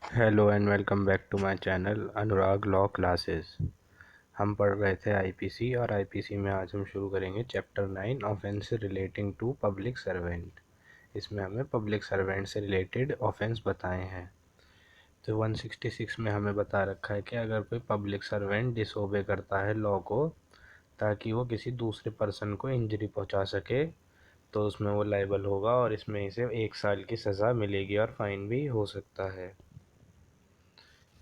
Hello and welcome back to my channel Anurag law classes. हम पढ़ रहे थे आईपीसी और आईपीसी में आज हम शुरू करेंगे chapter 9 offence relating to public servant. इसमें हमें पब्लिक सर्वेंट से रिलेटेड ऑफेंस बताए हैं। तो 166 में हमें बता रखा है कि अगर कोई पब्लिक सर्वेंट डिसओबे करता है लॉ को ताकि वो किसी दूसरे पर्सन को इंजरी पहुंचा सके तो उसमें वो लायबल होगा और इसमें इसे 1 साल की सज़ा मिलेगी और फाइन भी हो सकता है।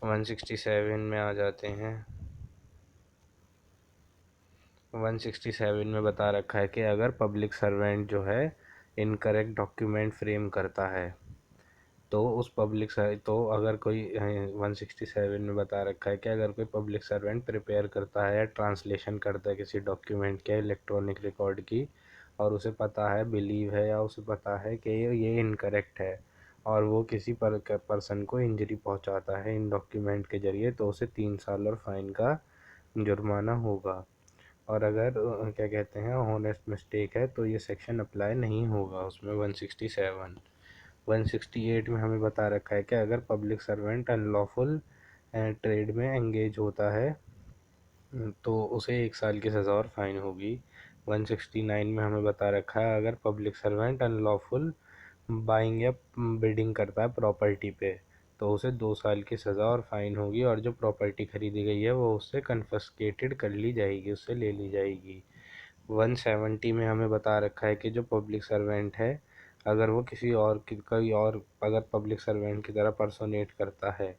167 में आ जाते हैं। 167 में बता रखा है कि अगर पब्लिक सर्वेंट जो है इनकरेक्ट डॉक्यूमेंट फ्रेम करता है तो उस तो अगर कोई 167 में बता रखा है कि अगर कोई पब्लिक सर्वेंट प्रिपेयर करता है या ट्रांसलेशन करता है किसी डॉक्यूमेंट के इलेक्ट्रॉनिक रिकॉर्ड की और उसे पता है बिलीव है या उसे पता है कि ये इनकरेक्ट है और वो किसी पर्सन को इंजरी पहुंचाता है इन डॉक्यूमेंट के ज़रिए तो उसे 3 साल और फाइन का जुर्माना होगा। और अगर क्या कहते हैं ऑनेस्ट मिस्टेक है तो ये सेक्शन अप्लाई नहीं होगा उसमें। 168 में हमें बता रखा है कि अगर पब्लिक सर्वेंट अनलॉफुल ट्रेड में एंगेज होता है तो उसे 1 साल की सज़ा और फाइन होगी। 169 में हमें बता रखा है अगर पब्लिक सर्वेंट अनलॉफुल बाइंग या बिडिंग करता है प्रॉपर्टी पे तो उसे 2 साल की सज़ा और फाइन होगी और जो प्रॉपर्टी खरीदी गई है वो उससे कन्फिस्केटेड कर ली जाएगी, उससे ले ली जाएगी। 170 में हमें बता रखा है कि जो पब्लिक सर्वेंट है अगर वो किसी और की कोई और अगर पब्लिक सर्वेंट की तरह पर्सोनेट करता है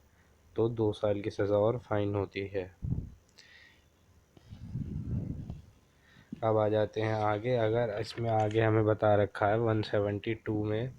तो 2 साल की सज़ा और फाइन होती है। अब आ जाते हैं आगे। अगर इसमें आगे हमें बता रखा है 172 में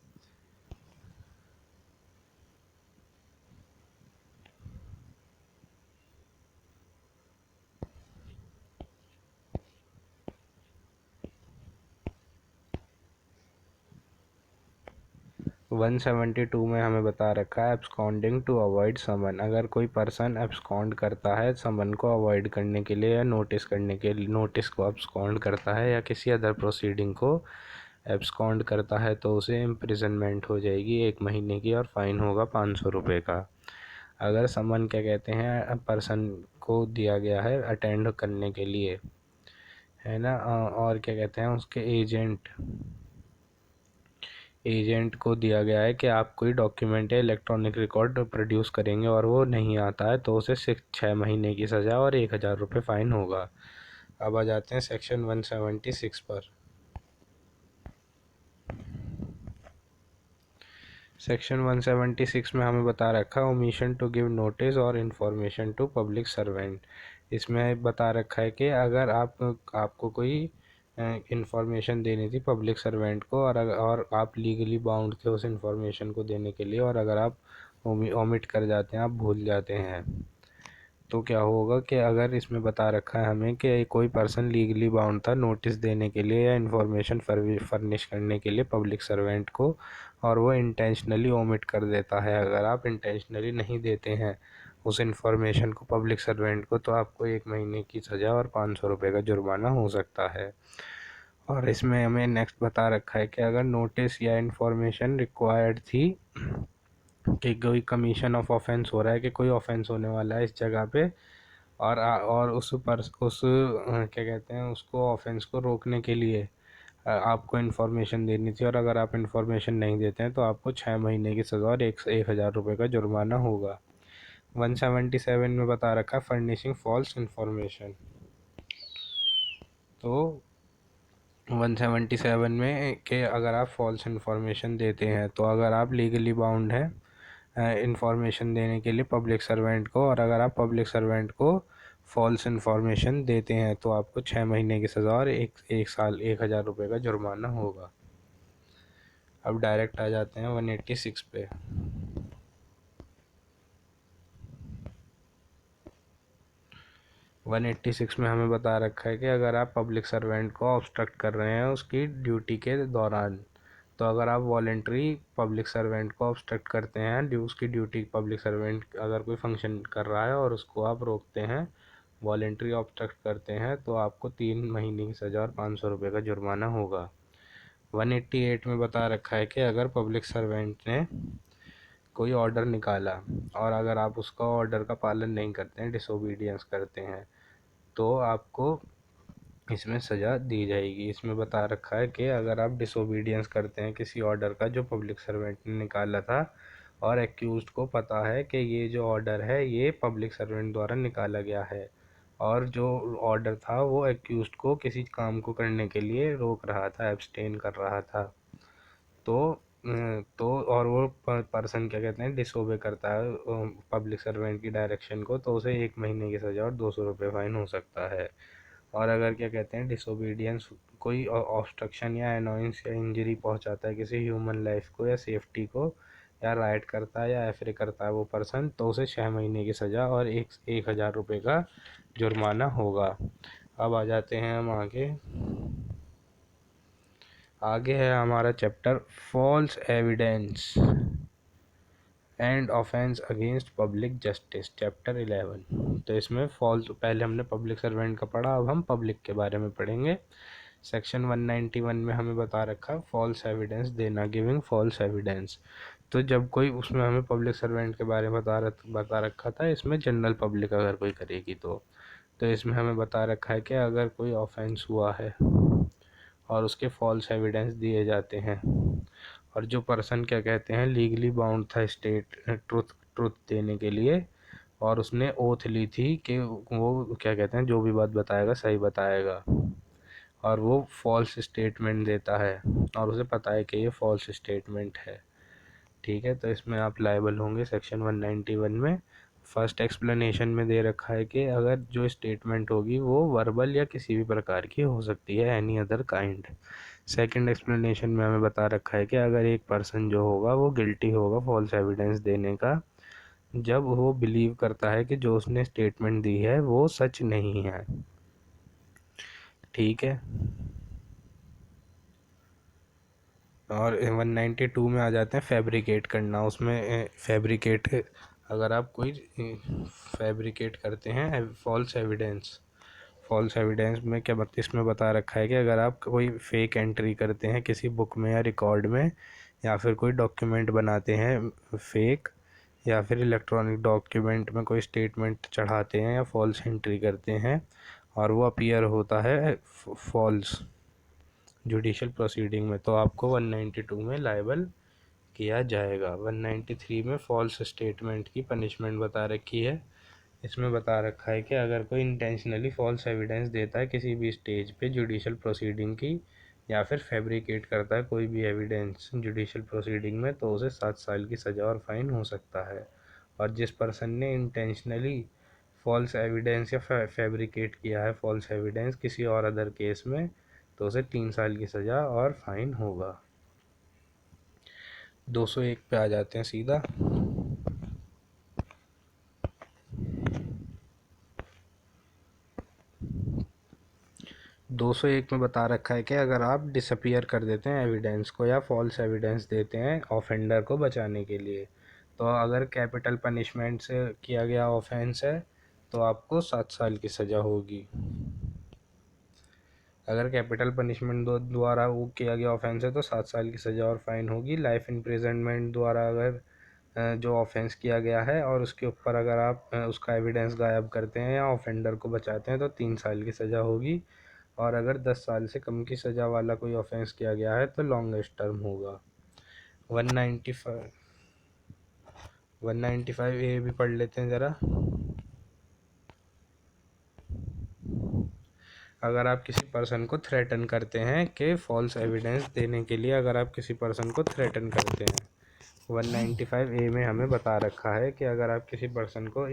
172 में हमें बता रखा है एब्सकॉन्डिंग टू अवॉइड समन। अगर कोई पर्सन एब्सकॉन्ड करता है समन को अवॉइड करने के लिए या नोटिस करने के लिए, नोटिस को एब्सकॉन्ड करता है या किसी अदर प्रोसीडिंग को एब्सकॉन्ड करता है तो उसे इम्प्रिजनमेंट हो जाएगी 1 महीने की और फाइन होगा 500 रुपये का। अगर समन क्या कहते हैं पर्सन को दिया गया है अटेंड करने के लिए, है ना, और क्या कहते हैं उसके एजेंट को दिया गया है कि आप कोई डॉक्यूमेंट या इलेक्ट्रॉनिक रिकॉर्ड प्रोड्यूस करेंगे और वो नहीं आता है तो उसे 6 महीने की सज़ा और 1000 रुपये फ़ाइन होगा। अब आ जाते हैं सेक्शन 176 पर। सेक्शन 176 में हमें बता रखा है ओमिशन टू गिव नोटिस और इन्फॉर्मेशन टू पब्लिक सर्वेंट। इसमें बता रखा है कि अगर आपको कोई इंफॉर्मेशन देनी थी पब्लिक सर्वेंट को और आप लीगली बाउंड थे उस इंफॉर्मेशन को देने के लिए और अगर आप ओमिट कर जाते हैं, आप भूल जाते हैं तो क्या होगा कि अगर इसमें बता रखा है हमें कि कोई पर्सन लीगली बाउंड था नोटिस देने के लिए या इन्फॉर्मेशन फर्निश करने के लिए पब्लिक सर्वेंट को और वो इंटेंशनली ओमिट कर देता है, अगर आप इंटेंशनली नहीं देते हैं उस इंफॉर्मेशन को पब्लिक सर्वेंट को तो आपको 1 महीने की सज़ा और 500 रुपये का जुर्माना हो सकता है। और इसमें हमें नेक्स्ट बता रखा है कि अगर नोटिस या इन्फॉर्मेशन रिक्वायर्ड थी कि कोई कमीशन ऑफ ऑफेंस हो रहा है कि कोई ऑफेंस होने वाला है इस जगह पे और क्या कहते हैं उसको ऑफेंस को रोकने के लिए आपको इन्फॉर्मेशन देनी थी और अगर आप इन्फॉर्मेशन नहीं देते हैं तो आपको 6 महीने की सज़ा और 1000 रुपये का जुर्माना होगा। 177 में बता रखा है फर्निशिंग फॉल्स इन्फॉर्मेशन। तो 177 में कि अगर आप फॉल्स इन्फॉर्मेशन देते हैं तो अगर आप लीगली बाउंड हैं इन्फॉर्मेशन देने के लिए पब्लिक सर्वेंट को और अगर आप पब्लिक सर्वेंट को फॉल्स इन्फॉर्मेशन देते हैं तो आपको 6 महीने की सज़ा और एक साल 1000 रुपये का जुर्माना होगा। अब डायरेक्ट आ जाते हैं 186 पे। 186 में हमें बता रखा है कि अगर आप पब्लिक सर्वेंट को ऑब्स्ट्रक्ट कर रहे हैं उसकी ड्यूटी के दौरान तो अगर आप वॉलेंट्री पब्लिक सर्वेंट को ऑब्स्ट्रक्ट करते हैं उसकी ड्यूटी, पब्लिक सर्वेंट अगर कोई फंक्शन कर रहा है और उसको आप रोकते हैं, वॉलेंट्री ऑब्स्ट्रक्ट करते हैं तो आपको 3 महीने की सज़ा और 500 रुपये का जुर्माना होगा। 188 में बता रखा है कि अगर पब्लिक सर्वेंट ने कोई ऑर्डर निकाला और अगर आप उसका ऑर्डर का पालन नहीं करते हैं, डिसोबीडियंस करते हैं, तो आपको इसमें सज़ा दी जाएगी। इसमें बता रखा है कि अगर आप डिसोबीडियंस करते हैं किसी ऑर्डर का जो पब्लिक सर्वेंट ने निकाला था और एक्यूज़्ड को पता है कि ये जो ऑर्डर है ये पब्लिक सर्वेंट द्वारा निकाला गया है और जो ऑर्डर था वो एक्यूज़्ड को किसी काम को करने के लिए रोक रहा था, एब्सटेन कर रहा था, तो और वो पर्सन क्या कहते हैं डिसोबे करता है पब्लिक सर्वेंट की डायरेक्शन को, तो उसे 1 महीने की सज़ा और 200 रुपये फ़ाइन हो सकता है। और अगर क्या कहते हैं डिसोबीडियंस कोई ऑब्स्ट्रक्शन या अनोइंस या इंजरी पहुंचाता है किसी ह्यूमन लाइफ को या सेफ्टी को, या राइट करता है या एफरे करता है वो पर्सन, तो उसे 6 महीने की सज़ा और 1,000 रुपये का जुर्माना होगा। अब आ जाते हैं हम आगे। आगे है हमारा chapter false evidence and offence against public justice, chapter 11। तो इसमें फॉल्स, पहले हमने पब्लिक सर्वेंट का पढ़ा, अब हम पब्लिक के बारे में पढ़ेंगे। सेक्शन 191 में हमें बता रखा फॉल्स एविडेंस देना, गिविंग फॉल्स एविडेंस। तो जब कोई, उसमें हमें पब्लिक सर्वेंट के बारे में बता रखा था, इसमें जनरल पब्लिक अगर कोई करेगी तो इसमें हमें बता रखा है कि अगर कोई ऑफेंस हुआ है और उसके फॉल्स एविडेंस दिए जाते हैं और जो पर्सन क्या कहते हैं लीगली बाउंड था स्टेट ट्रुथ देने के लिए, और उसने ओथ ली थी कि वो क्या कहते हैं जो भी बात बताएगा सही बताएगा, और वो फॉल्स स्टेटमेंट देता है और उसे पता है कि ये फॉल्स स्टेटमेंट है, ठीक है, तो इसमें आप लायबल होंगे सेक्शन 191 में। फर्स्ट एक्सप्लेनेशन में दे रखा है कि अगर जो स्टेटमेंट होगी वो वर्बल या किसी भी प्रकार की हो सकती है, any other kind. Second explanation में हमें बता रखा है कि अगर एक पर्सन जो होगा वो गिल्टी होगा फॉल्स एविडेंस देने का जब वो बिलीव करता है कि जो उसने स्टेटमेंट दी है वो सच नहीं है, ठीक है। और 192 में आ जाते हैं फैब्रिकेट करना। उसमें फैब्रिकेट, अगर आप कोई फैब्रिकेट करते हैं फॉल्स एविडेंस में क्या इसमें बता रखा है कि अगर आप कोई फेक एंट्री करते हैं किसी बुक में या रिकॉर्ड में, या फिर कोई डॉक्यूमेंट बनाते हैं फेक, या फिर इलेक्ट्रॉनिक डॉक्यूमेंट में कोई स्टेटमेंट चढ़ाते हैं या फॉल्स एंट्री करते हैं और वो अपीयर होता है फॉल्स जुडिशल प्रोसीडिंग में, तो आपको 192 में लायबल किया जाएगा। 193 में फॉल्स स्टेटमेंट की पनिशमेंट बता रखी है। इसमें बता रखा है कि अगर कोई इंटेंशनली फॉल्स एविडेंस देता है किसी भी स्टेज पे जुडिशल प्रोसीडिंग की, या फिर फैब्रिकेट करता है कोई भी एविडेंस जुडिशल प्रोसीडिंग में, तो उसे 7 साल की सज़ा और फाइन हो सकता है। और जिस पर्सन ने इंटेंशनली फॉल्स एविडेंस या फैब्रिकेट किया है फॉल्स एविडेंस किसी और अदर केस में, तो उसे 3 साल की सज़ा और फाइन होगा। 201 पे आ जाते हैं सीधा। 201 में बता रखा है कि अगर आप डिसअपियर कर देते हैं एविडेंस को या फॉल्स एविडेंस देते हैं ऑफेंडर को बचाने के लिए, तो अगर कैपिटल पनिशमेंट से किया गया ऑफेंस है तो आपको 7 साल की सज़ा होगी। अगर कैपिटल पनिशमेंट द्वारा वो किया गया ऑफेंस है तो 7 साल की सज़ा और फाइन होगी। लाइफ इम्प्रिजनमेंट द्वारा अगर जो ऑफेंस किया गया है और उसके ऊपर अगर आप उसका एविडेंस गायब करते हैं या ऑफेंडर को बचाते हैं तो 3 साल की सज़ा होगी। और अगर 10 साल से कम की सज़ा वाला कोई ऑफेंस किया गया है तो लॉन्गेस्ट टर्म होगा। 195 ए भी पढ़ लेते हैं ज़रा। अगर आप किसी पर्सन को थ्रेटन करते हैं कि फॉल्स एविडेंस देने के लिए, अगर आप किसी पर्सन को थ्रेटन करते हैं, 195 ए में हमें बता रखा है कि अगर आप किसी पर्सन को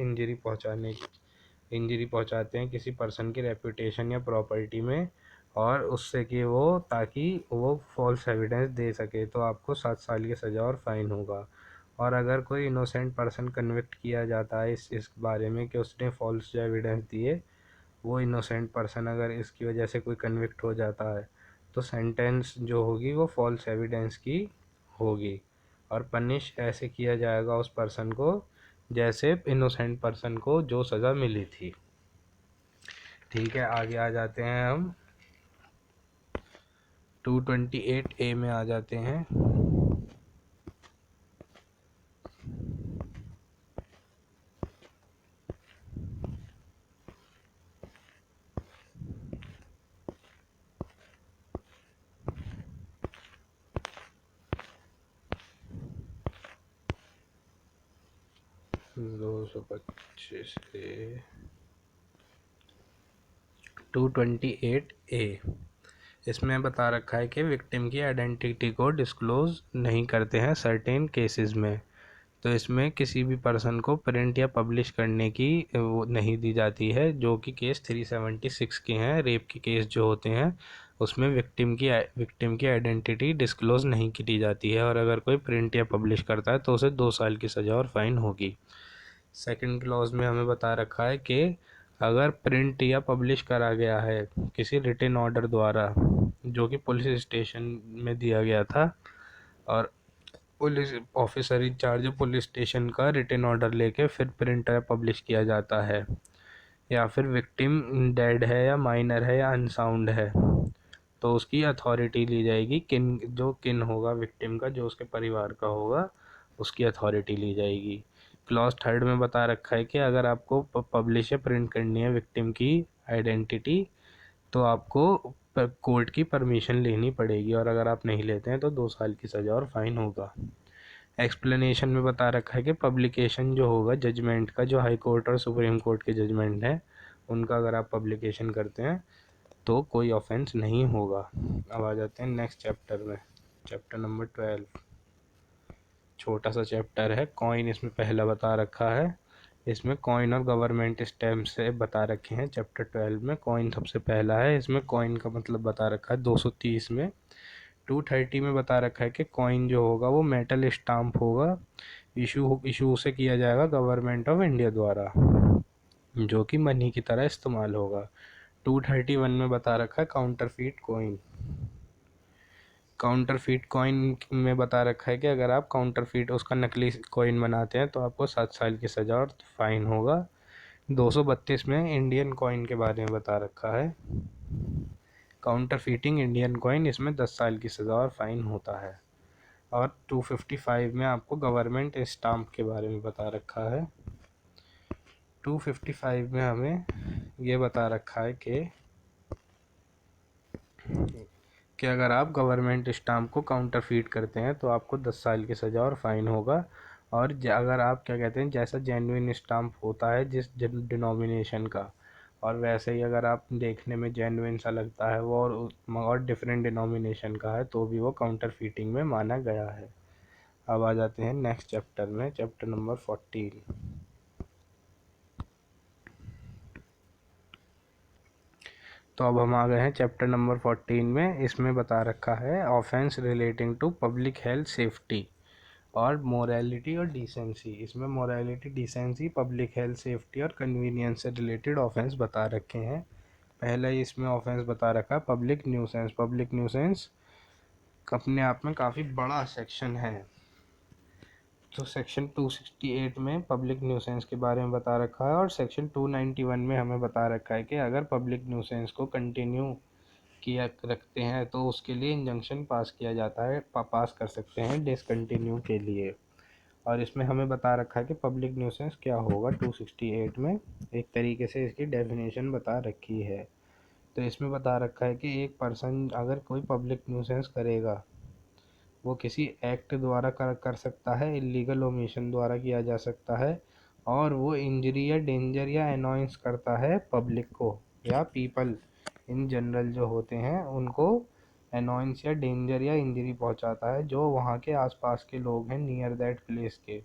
इंजरी पहुंचाते हैं किसी पर्सन की रेपुटेशन या प्रॉपर्टी में, और उससे कि वो ताकि वो फॉल्स एविडेंस दे सके, तो आपको 7 साल की सज़ा और फाइन होगा। और अगर कोई इनोसेंट पर्सन कन्विक्ट किया जाता है इस बारे में कि उसने फॉल्स एविडेंस दिए, वो इनोसेंट पर्सन अगर इसकी वजह से कोई कन्विक्ट हो जाता है तो सेंटेंस जो होगी वो फॉल्स एविडेंस की होगी, और पनिश ऐसे किया जाएगा उस पर्सन को जैसे इनोसेंट पर्सन को जो सज़ा मिली थी, ठीक है। आगे आ जाते हैं हम 228 ए में आ जाते हैं। 225 ए 228 ए, इसमें बता रखा है कि विक्टिम की आइडेंटिटी को डिस्क्लोज नहीं करते हैं सर्टेन केसेस में। तो इसमें किसी भी पर्सन को प्रिंट या पब्लिश करने की वो नहीं दी जाती है, जो कि केस 376 के हैं। रेप के केस जो होते हैं उसमें विक्टिम की आइडेंटिटी डिस्क्लोज नहीं की जाती है, और अगर कोई प्रिंट या पब्लिश करता है तो उसे 2 साल की सज़ा और फाइन होगी। सेकंड क्लॉज में हमें बता रखा है कि अगर प्रिंट या पब्लिश करा गया है किसी रिटन ऑर्डर द्वारा जो कि पुलिस स्टेशन में दिया गया था, और police officer in charge police station का रिटन ऑर्डर लेके फिर प्रिंट या पब्लिश किया जाता है, या फिर विक्टिम डेड है या माइनर है या अनसाउंड है, तो उसकी अथॉरिटी ली जाएगी। किन होगा विक्टिम का, जो उसके परिवार का होगा, उसकी अथॉरिटी ली जाएगी। क्लॉज थर्ड में बता रखा है कि अगर आपको पब्लिश या प्रिंट करनी है विक्टिम की आइडेंटिटी, तो आपको कोर्ट की परमिशन लेनी पड़ेगी, और अगर आप नहीं लेते हैं तो 2 साल की सज़ा और फाइन होगा। एक्सप्लेनेशन में बता रखा है कि पब्लिकेशन जो होगा जजमेंट का, जो हाई कोर्ट और सुप्रीम कोर्ट के जजमेंट हैं उनका अगर आप पब्लिकेशन करते हैं तो कोई ऑफेंस नहीं होगा। अब आ जाते हैं नेक्स्ट चैप्टर में, चैप्टर नंबर 12। छोटा सा चैप्टर है कॉइन, इसमें पहला बता रखा है। इसमें कॉइन और गवर्नमेंट स्टैम्प से बता रखे हैं। चैप्टर 12 में कॉइन सबसे पहला है। इसमें कॉइन का मतलब बता रखा है 230 में। 230 में बता रखा है कि कॉइन जो होगा वो मेटल स्टाम्प होगा, इशू से किया जाएगा गवर्नमेंट ऑफ इंडिया द्वारा, जो कि मनी की तरह इस्तेमाल होगा। 231 में बता रखा है काउंटरफीट कॉइन। काउंटरफीट कॉइन में बता रखा है कि अगर आप काउंटरफीट उसका नकली कॉइन बनाते हैं तो आपको 7 साल की सज़ा और फाइन होगा। 232 में इंडियन कॉइन के बारे में बता रखा है। काउंटरफीटिंग इंडियन कॉइन, इसमें 10 साल की सज़ा और फाइन होता है। और 255 में आपको गवर्नमेंट स्टाम्प के बारे में बता रखा है। 255 में हमें ये बता रखा है कि अगर आप गवर्नमेंट स्टाम्प को काउंटरफीट करते हैं तो आपको 10 साल की सज़ा और फाइन होगा। और अगर आप क्या कहते हैं, जैसा जेन्युइन स्टाम्प होता है जिस डिनोमिनेशन का, और वैसे ही अगर आप देखने में जेन्युइन सा लगता है वो और डिफरेंट डिनोमिनेशन का है तो भी वो काउंटरफीटिंग में माना गया है। अब आ जाते हैं नेक्स्ट चैप्टर में, चैप्टर नंबर 14। तो अब हम आ गए हैं चैप्टर नंबर 14 में। इसमें बता रखा है offence relating to public health safety और मोरालिटी और डिसेंसी। इसमें morality, decency, public health safety और कन्वीनियंस से रिलेटेड ऑफेंस बता रखे हैं। पहला ही इसमें ऑफेंस बता रखा है पब्लिक न्यूसेंस। पब्लिक न्यूसेंस अपने आप में काफ़ी बड़ा सेक्शन है। तो सेक्शन 268 में पब्लिक न्यूसेंस के बारे में बता रखा है, और सेक्शन 291 में हमें बता रखा है कि अगर पब्लिक न्यूसेंस को कंटिन्यू किया रखते हैं तो उसके लिए इंजंक्शन पास किया जाता है, पास कर सकते हैं डिसकंटिन्यू के लिए। और इसमें हमें बता रखा है कि पब्लिक न्यूसेंस क्या होगा। 268 में एक तरीके से इसकी डेफिनेशन बता रखी है। तो इसमें बता रखा है कि एक पर्सन अगर कोई पब्लिक न्यूसेंस करेगा, वो किसी एक्ट द्वारा कर सकता है, इलीगल ओमिशन द्वारा किया जा सकता है, और वो इंजरी या डेंजर या अनॉयंस करता है पब्लिक को या पीपल इन जनरल जो होते हैं उनको अनॉयंस या डेंजर या इंजरी पहुंचाता है, जो वहाँ के आसपास के लोग हैं, नियर दैट प्लेस के,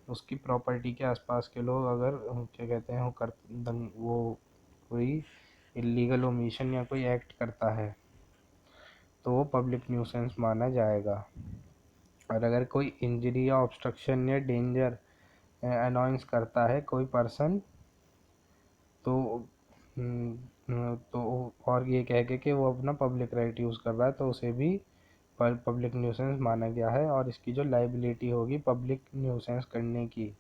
उसकी प्रॉपर्टी के आसपास के लोग अगर क्या कहते हैं वो कोई इलीगल ओमिशन या कोई एक्ट करता है तो वो पब्लिक न्यूसेंस माना जाएगा। और अगर कोई इंजरी या ऑब्स्ट्रक्शन या डेंजर अनाउंस करता है कोई पर्सन, तो और ये कह के कि वो अपना पब्लिक राइट यूज़ कर रहा है तो उसे भी पब्लिक न्यूसेंस माना गया है। और इसकी जो लाइबिलिटी होगी पब्लिक न्यूसेंस करने की,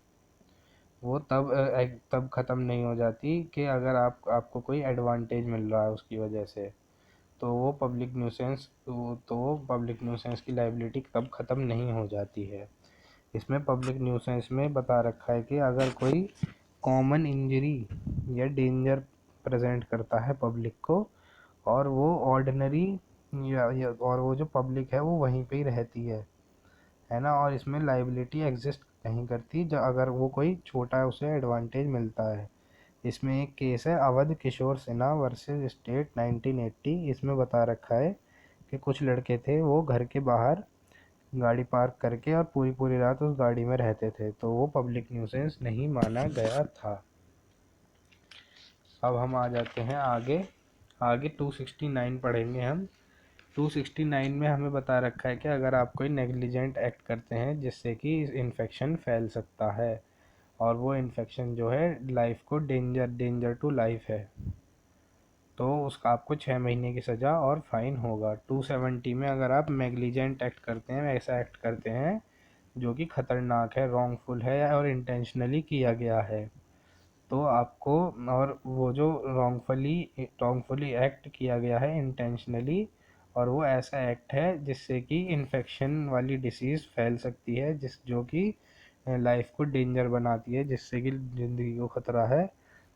वो तब ख़त्म नहीं हो जाती कि अगर आपको कोई एडवांटेज मिल रहा है उसकी वजह से, तो वो पब्लिक न्यूसेंस वो पब्लिक न्यूसेंस की लाइबिलिटी तब ख़त्म नहीं हो जाती है। इसमें पब्लिक न्यूसेंस में बता रखा है कि अगर कोई कॉमन इंजरी या डेंजर प्रेजेंट करता है पब्लिक को, और वो ऑर्डिनरी और वो जो पब्लिक है वो वहीं पे ही रहती है, है ना, और इसमें लाइबिलिटी एग्जिस्ट नहीं करती जब अगर वो कोई छोटा उसे एडवांटेज मिलता है। इसमें एक केस है अवध किशोर सिन्हा वर्सेस स्टेट 1980। इसमें बता रखा है कि कुछ लड़के थे, वो घर के बाहर गाड़ी पार्क करके और पूरी पूरी रात उस गाड़ी में रहते थे, तो वो पब्लिक न्यूसेंस नहीं माना गया था। अब हम आ जाते हैं आगे। आगे 269 पढ़ेंगे हम। 269 में हमें बता रखा है कि अगर आप कोई नेग्लिजेंट एक्ट करते हैं जिससे कि इन्फेक्शन फैल सकता है, और वो इन्फेक्शन जो है लाइफ को डेंजर टू लाइफ है, तो उसका आपको 6 महीने की सज़ा और फाइन होगा। 270 में अगर आप नेग्लिजेंट एक्ट करते हैं, ऐसा एक्ट करते हैं जो कि खतरनाक है, रॉन्गफुल है और इंटेंशनली किया गया है, तो आपको, और वो जो रॉन्गफुली एक्ट किया गया है इंटेंशनली, और वो ऐसा एक्ट है जिससे कि इन्फेक्शन वाली डिसीज़ फैल सकती है, जो कि लाइफ को डेंजर बनाती है, जिससे कि ज़िंदगी को ख़तरा है,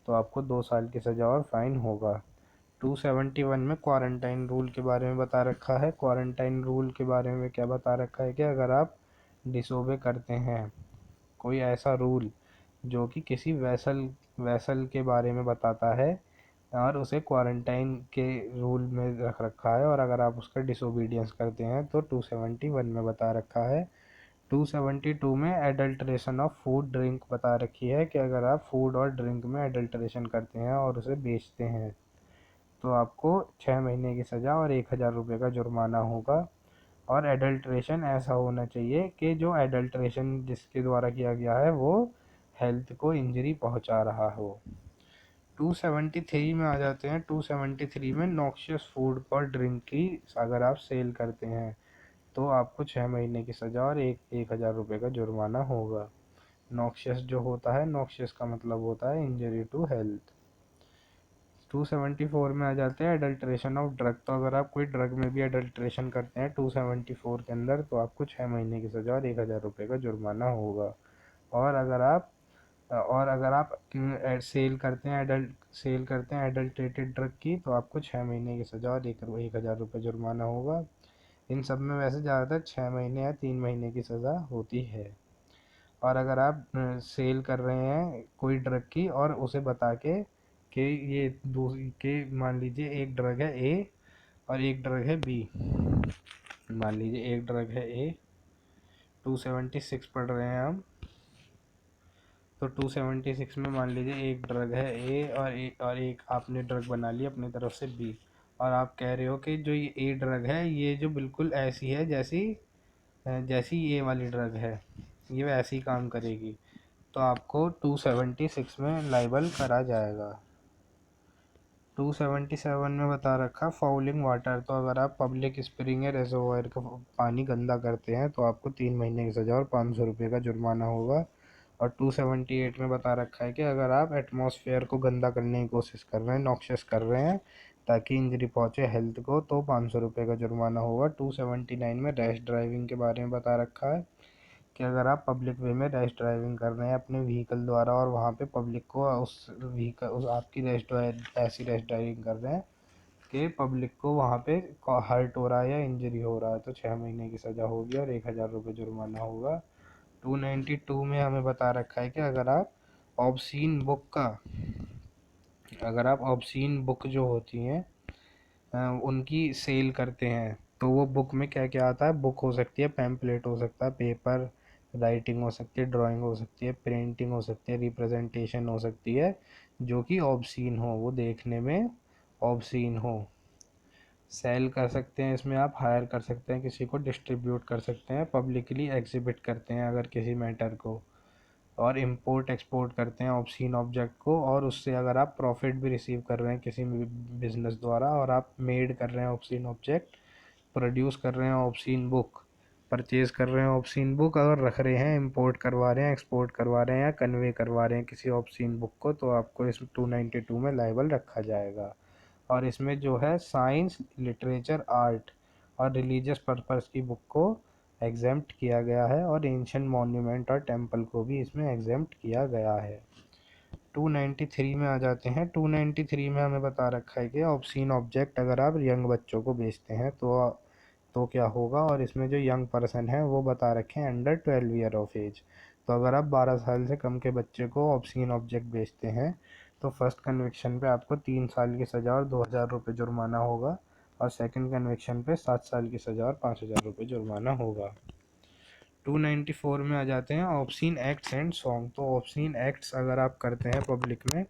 तो आपको 2 साल की सज़ा और फाइन होगा। 271 में क्वारंटाइन रूल के बारे में बता रखा है। क्वारंटाइन रूल के बारे में क्या बता रखा है कि अगर आप डिसोबे करते हैं कोई ऐसा रूल जो कि किसी वैसल के बारे में बताता है और उसे क्वारंटाइन के रूल में रख रखा है, और अगर आप उसका डिसोबीडियंस करते हैं तो 271 में बता रखा है। 272 में एडल्ट्रेशन ऑफ फूड ड्रिंक बता रखी है कि अगर आप फूड और ड्रिंक में एडल्ट्रेशन करते हैं और उसे बेचते हैं तो आपको 6 महीने की सज़ा और 1,000 रुपये का जुर्माना होगा। और एडल्ट्रेशन ऐसा होना चाहिए कि जो एडल्ट्रेशन जिसके द्वारा किया गया है वो हेल्थ को इंजरी पहुंचा रहा हो। 273 में आ जाते हैं। 273 में नॉक्शियस फूड और ड्रिंक की अगर आप सेल करते हैं तो आपको 6 महीने की सज़ा और 1,000 रुपये का जुर्माना होगा। नॉक्शियस जो होता है, नॉक्शियस का मतलब होता है इंजरी टू हेल्थ। 274 में आ जाते हैं एडल्ट्रेशन ऑफ ड्रग। तो अगर आप कोई ड्रग में भी एडल्ट्रेशन करते हैं 274 के अंदर तो आपको 6 महीने की सज़ा और 1,000 रुपये का जुर्माना होगा। और अगर आप सेल करते हैं एडल्ट्रेटेड ड्रग की तो आपको 6 महीने की सज़ा और 1,000 रुपये जुर्माना होगा। इन सब में वैसे ज़्यादातर 6 महीने या 3 महीने की सज़ा होती है। और अगर आप सेल कर रहे हैं कोई ड्रग की और उसे बता के कि ये दूसरी के, मान लीजिए एक ड्रग है ए और एक ड्रग है बी। मान लीजिए एक ड्रग है ए, 276 पढ़ रहे हैं हम, तो 276 में मान लीजिए एक ड्रग है ए और एक आपने ड्रग बना ली अपनी तरफ से बी, और आप कह रहे हो कि जो ये ए ड्रग है ये जो बिल्कुल ऐसी है जैसी जैसी ये वाली ड्रग है, ये वैसी काम करेगी, तो आपको 276 में लाइबल करा जाएगा। 277 में बता रखा फाउलिंग वाटर। तो अगर आप पब्लिक स्प्रिंग या रेजर्वायर का पानी गंदा करते हैं तो आपको 3 महीने की सज़ा और 500 रुपये का जुर्माना होगा। और 278 में बता रखा है कि अगर आप एटमॉस्फेयर को गंदा करने की कोशिश कर रहे हैं, नॉक्शियस कर रहे हैं ताकि इंजरी पहुंचे हेल्थ को, तो 500 रुपये का जुर्माना होगा। 279 में रैश ड्राइविंग के बारे में बता रखा है कि अगर आप पब्लिक वे में रैश ड्राइविंग कर रहे हैं अपने व्हीकल द्वारा और वहाँ पे पब्लिक को उस आपकी ऐसी रैश ड्राइविंग कर रहे हैं कि पब्लिक को वहाँ पे हर्ट हो रहा है या इंजरी हो रहा है, तो 6 महीने की सज़ा होगी और 1,000 रुपये जुर्माना होगा। 292 में हमें बता रखा है कि अगर आप ऑब्सीन बुक जो होती हैं उनकी सेल करते हैं तो वो बुक में क्या क्या आता है। बुक हो सकती है, पैम्पलेट हो सकता है, पेपर राइटिंग हो सकती है, ड्राइंग हो सकती है, प्रिंटिंग हो सकती है, रिप्रेजेंटेशन हो सकती है जो कि ऑब्सीन हो, वो देखने में ऑब्सीन हो। सेल कर सकते हैं, इसमें आप हायर कर सकते हैं, किसी को डिस्ट्रीब्यूट कर सकते हैं, पब्लिकली एग्जिबिट करते हैं अगर किसी मैटर को, और इंपोर्ट एक्सपोर्ट करते हैं ऑब्सीन ऑब्जेक्ट को, और उससे अगर आप प्रॉफिट भी रिसीव कर रहे हैं किसी बिजनेस द्वारा, और आप मेड कर रहे हैं ऑब्सीन ऑब्जेक्ट, प्रोड्यूस कर रहे हैं ऑब्सीन बुक, परचेज कर रहे हैं ऑब्सीन बुक, अगर रख रहे हैं, इंपोर्ट करवा रहे हैं, एक्सपोर्ट करवा रहे हैं या कन्वे करवा रहे हैं किसी ऑब्सीन बुक को, तो आपको इस 292 में लाइबल रखा जाएगा। और इसमें जो है साइंस, लिटरेचर, आर्ट और रिलीजियस पर्पस की बुक को एग्जेम्प्ट किया गया है, और एंशियंट मॉन्यूमेंट और टेम्पल को भी इसमें एग्जेम्प्ट किया गया है। 293 में आ जाते हैं। 293 में हमें बता रखा है कि ऑब्सीन ऑब्जेक्ट अगर आप यंग बच्चों को बेचते हैं तो क्या होगा, और इसमें जो यंग पर्सन है वो बता रखे हैं अंडर 12 ईयर ऑफ एज। तो अगर आप 12 साल से कम के बच्चे को ऑब्ससीन ऑब्जेक्ट बेचते हैं तो फर्स्ट कन्विक्शन पे आपको 3 साल की सज़ा और 2,000 रुपये जुर्माना होगा, और सेकंड कन्विक्शन पे 7 साल की सज़ा और 5,000 रुपये जुर्माना होगा। 294 में आ जाते हैं ऑब्ससीन एक्ट्स एंड सॉन्ग। तो ऑब्ससीन एक्ट्स अगर आप करते हैं पब्लिक में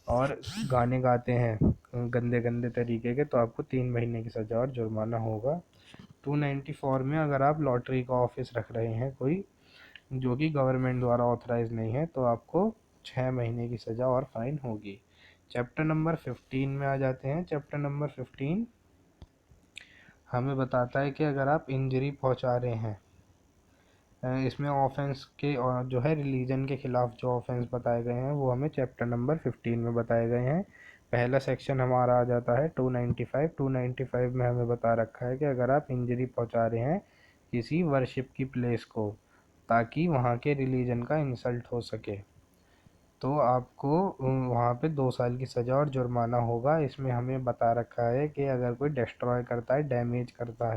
और गाने गाते हैं गंदे गंदे तरीके के, तो आपको 3 महीने की सज़ा और जुर्माना होगा। 294 में अगर आप लॉटरी का ऑफिस रख रहे हैं कोई जो कि गवर्नमेंट द्वारा ऑथराइज नहीं है, तो आपको 6 महीने की सज़ा और फाइन होगी। चैप्टर नंबर 15 में आ जाते हैं। चैप्टर नंबर 15 हमें बताता है कि अगर आप इंजरी पहुंचा रहे हैं, इसमें ऑफेंस के और जो है रिलीजन के खिलाफ जो ऑफेंस बताए गए हैं वो हमें चैप्टर नंबर 15 में बताए गए हैं। पहला सेक्शन हमारा आ जाता है 295। 295 में हमें बता रखा है कि अगर आप इंजरी पहुंचा रहे हैं किसी वर्शिप की प्लेस को ताकि वहाँ के रिलीजन का इंसल्ट हो सके, तो आपको वहाँ पे 2 साल की सज़ा और जुर्माना होगा। इसमें हमें बता रखा है कि अगर कोई डिस्ट्रॉय करता है, डैमेज करता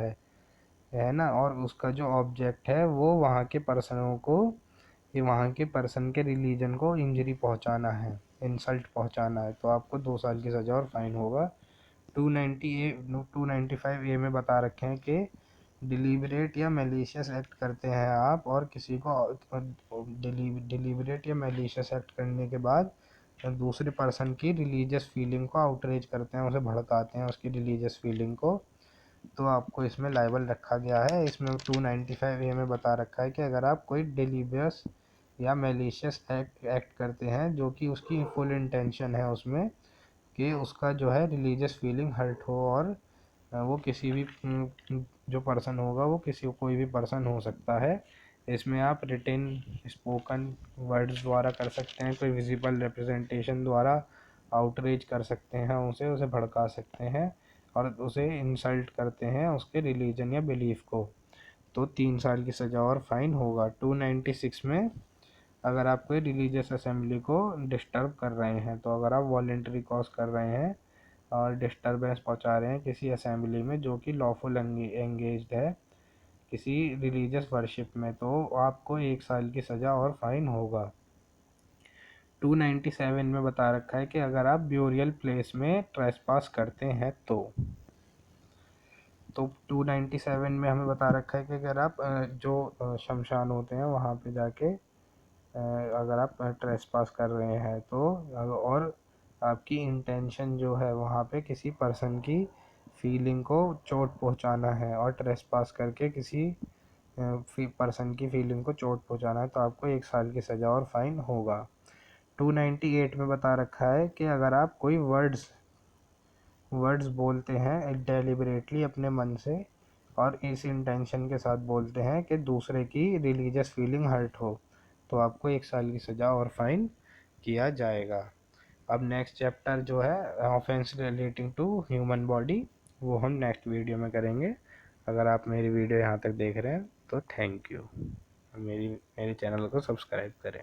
है ना, और उसका जो ऑब्जेक्ट है वो वहाँ के पर्सनों को, ये वहाँ के पर्सन के रिलीजन को इंजरी पहुँचाना है, इंसल्ट पहुँचाना है, तो आपको 2 साल की सज़ा और फाइन होगा। 295 ए में बता रखे हैं कि डिलीबरेट या मैलिशियस एक्ट करते हैं आप और किसी को डिलीबरेट या मैलिशियस एक्ट करने के बाद दूसरे पर्सन की रिलीजियस फीलिंग को आउटरीच करते हैं, उसे भड़काते हैं उसकी रिलीजियस फीलिंग को, तो आपको इसमें लायबल रखा गया है। इसमें 295 ए में बता रखा है कि अगर आप कोई डिलीबियस या मैलिशियस एक्ट करते हैं जो कि उसकी फुल इंटेंशन है उसमें कि उसका जो है रिलीजियस फीलिंग हर्ट हो, और वो किसी भी जो पर्सन होगा वो किसी कोई भी पर्सन हो सकता है। इसमें आप रिटेन स्पोकन वर्ड्स द्वारा कर सकते हैं, कोई विजिबल रिप्रेजेंटेशन द्वारा आउटरीच कर सकते हैं, उसे भड़का सकते हैं और उसे इंसल्ट करते हैं उसके रिलीजन या बिलीफ को, तो 3 साल की सज़ा और फाइन होगा। 296 में अगर आप कोई रिलीजियस असेंबली को डिस्टर्ब कर रहे हैं, तो अगर आप वॉलेंट्री कॉज कर रहे हैं और डिस्टर्बेंस पहुंचा रहे हैं किसी असेंबली में जो कि लॉफुल एंगेज्ड है किसी रिलीजियस वर्शिप में, तो आपको 1 साल की सज़ा और फाइन होगा। 297 में बता रखा है कि अगर आप ब्यूरियल प्लेस में ट्रेसपास करते हैं तो 297 में हमें बता रखा है कि अगर आप जो शमशान होते हैं वहाँ पे जाके अगर आप ट्रेसपास कर रहे हैं तो, और आपकी इंटेंशन जो है वहाँ पे किसी पर्सन की फीलिंग को चोट पहुँचाना है और ट्रेसपास करके किसी पर्सन की फीलिंग को चोट पहुँचाना है, तो आपको 1 साल की सज़ा और फाइन होगा। 298 में बता रखा है कि अगर आप कोई वर्ड्स बोलते हैं डेलिबरेटली अपने मन से और इस इंटेंशन के साथ बोलते हैं कि दूसरे की रिलीजियस फीलिंग हर्ट हो, तो आपको 1 साल की सज़ा और फाइन किया जाएगा। अब नेक्स्ट चैप्टर जो है offence relating to human body, वो हम नेक्स्ट वीडियो में करेंगे। अगर आप मेरी वीडियो यहाँ तक देख रहे हैं तो थैंक यू। मेरे चैनल को सब्सक्राइब करें।